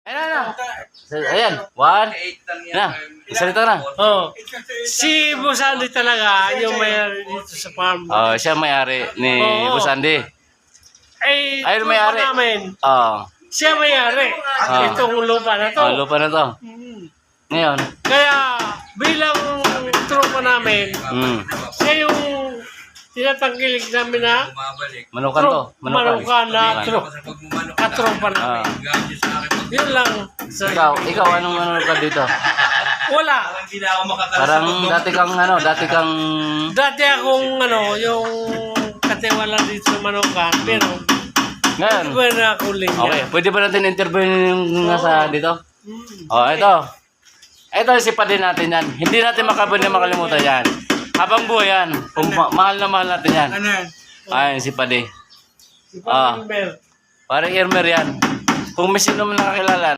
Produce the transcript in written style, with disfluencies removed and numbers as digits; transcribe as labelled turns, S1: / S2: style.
S1: Ayan, one. Na, salita na.
S2: Oh. Si Boss Andy talaga, yung may dito sa farm.
S1: Siya may-ari ni
S2: Oo.
S1: Boss Andy.
S2: Ay,
S1: Ayun,
S2: lupa
S1: may-ari.
S2: namin.
S1: Oo.
S2: Siya may-ari. Itong lupa na to.
S1: Lupa na to. Ngayon.
S2: Kaya bilang tropa namin, siya yung tinatangkilik namin na
S1: Manukan to.
S2: manukan na katropa namin. Yun lang.
S1: Ikaw, anong manukan dito?
S2: Wala.
S1: Parang dati kang...
S2: Dati akong yung katiwala dito sa manukan, pero
S1: Ngayon.
S2: iba na ako linya.
S1: Okay, pwede ba natin interview yung nasa dito? Ito. Ito si Padin natin yan. Hindi natin makalimutan yan. Habang buhay yan. Kung mahal na mahal natin yan.
S2: Ano yan?
S1: Ayun, si Padin.
S2: Si Pamber.
S1: Parang Irmer yan. Kung may sino man nakakilala,